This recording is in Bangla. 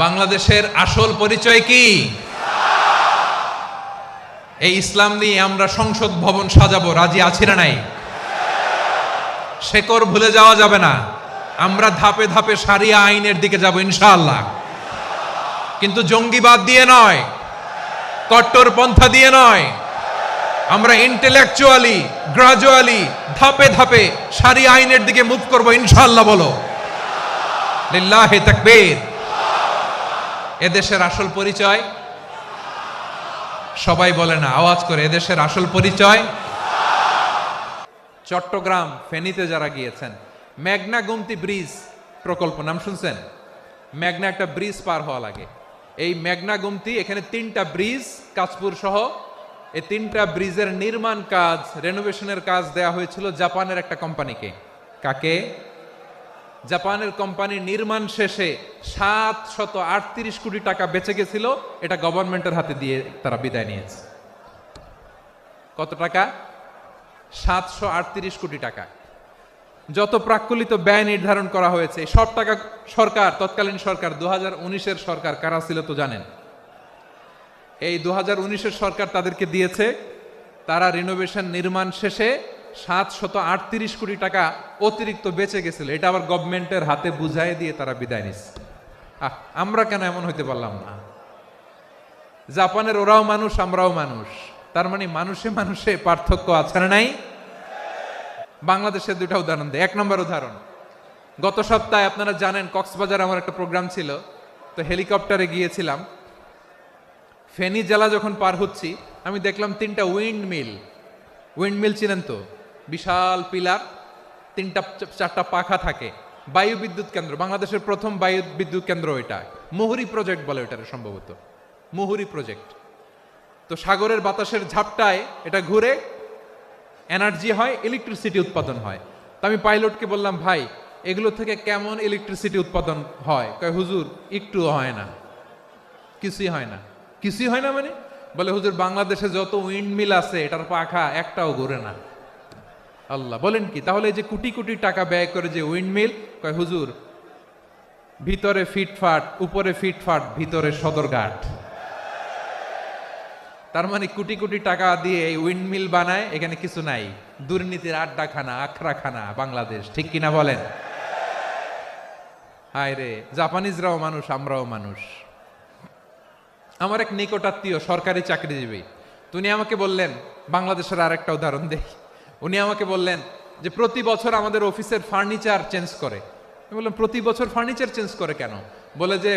বাংলাদেশের আসল পরিচয় কি? এই ইসলাম নিয়ে আমরা সংসদ ভবন সাজাবো, রাজি আছি না নাই? শেকড় ভুলে যাওয়া যাবে না। আমরা ধাপে ধাপে শারিয়া আইনের দিকে যাব ইনশাআল্লাহ, কিন্তু জঙ্গিবাদ দিয়ে নয়, কট্টরপন্থা দিয়ে নয়। আমরা ইন্টেলেকচুয়ালি গ্রাজুয়ালি ধাপে ধাপে শারিয়া আইনের দিকে মুভ করব ইনশাআল্লাহ। বলো লিল্লাহি তাকবীর। এদেশের আসল পরিচয় সবাই বলে না, আওয়াজ করে, এদেশের আসল পরিচয়। চট্টগ্রাম ফেনীতে যারা গিয়েছেন, মেঘনা গুমতি ব্রিজ প্রকল্প নাম শুনছেন? মেঘনা একটা ব্রিজ পার হওয়া লাগে। এই মেঘনা গুমতি, এখানে 3টা ব্রিজ কাঁচপুর সহ, এই 3টা ব্রিজের নির্মাণ কাজ, রেনোভেশনের কাজ দেয়া হয়েছিল জাপানের একটা কোম্পানিকে। কাকে? জাপানের কোম্পানি। নির্মাণ শেষে 738 কোটি টাকা বেঁচে গেছিল, এটা গভর্নমেন্টের হাতে দিয়ে তারা বিদায় নিয়েছে। কত টাকা? 738 কোটি টাকা। যত প্রাক্কলিত ব্যয় নির্ধারণ করা হয়েছে, সব টাকা সরকার, তৎকালীন সরকার 2019-এর সরকার, কারা ছিল তো জানেন? এই 2019-এর সরকার তাদেরকে দিয়েছে। তারা রিনোভেশন নির্মাণ শেষে 738 কোটি টাকা অতিরিক্ত বেঁচে গেছিল, এটা আবার গভর্নমেন্টের হাতে বুঝাই দিয়ে তারা বিদায় নিচ্ছে। আমরা কেন এমন হইতে পারলাম না? জাপানের ওরাও মানুষ, আমরাও মানুষ, তার মানে মানুষে মানুষে পার্থক্য আছে না নাই? বাংলাদেশের 2টা উদাহরণ দেয়। 1 নম্বর উদাহরণ, গত সপ্তাহে আপনারা জানেন কক্সবাজার আমার একটা প্রোগ্রাম ছিল, তো হেলিকপ্টারে গিয়েছিলাম। ফেনী জেলা যখন পার হচ্ছি, আমি দেখলাম 3টা উইন্ডমিল চিনেন তো? বিশাল পিলার, 3টা-4টা পাখা থাকে। বায়ু বিদ্যুৎ কেন্দ্র, বাংলাদেশের প্রথম বায়ু বিদ্যুৎ কেন্দ্র এটা। মুহুরী প্রজেক্ট বলে এটার, সম্ভবত মুহুরী প্রজেক্ট। তো সাগরের বাতাসের ঝাপটায় এটা ঘুরে এনার্জি হয়, ইলেকট্রিসিটি উৎপাদন হয়। তো আমি পাইলটকে বললাম, ভাই এগুলো থেকে কেমন ইলেকট্রিসিটি উৎপাদন হয়? কয় হুজুর একটু হয় না, কিছুই হয় না। কিছুই হয় না মানে? বলে হুজুর বাংলাদেশে যত উইন্ডমিল আছে এটার পাখা একটাও ঘুরে না। আল্লাহ, বলেন কি? তাহলে এই যে কোটি কোটি টাকা ব্যয় করে যে উইন্ডমিল, কয় হুজুর ভিতরে ফিটফাট, উপরে ফিটফাট, ভিতরে সদরঘাট। তার মানে কোটি কোটি টাকা দিয়ে এই উইন্ডমিল বানায়, এখানে কিছু নাই। দুর্নীতির আড্ডাখানা, আখড়াখানা বাংলাদেশ, ঠিক কিনা বলেন? হায় রে, জাপানিজরাও মানুষ, আমরাও মানুষ। আমার এক নিকটাত্মীয় সরকারি চাকরিজীবী, উনি আমাকে বললেন, বাংলাদেশের আরেকটা উদাহরণ দেখি। উনি আমাকে বললেন যে প্রতি বছর আমাদের অফিসের ফার্নিচার চেঞ্জ করে। আমি বললাম প্রতি বছর ফার্নিচার চেঞ্জ করে কেন? বলে যে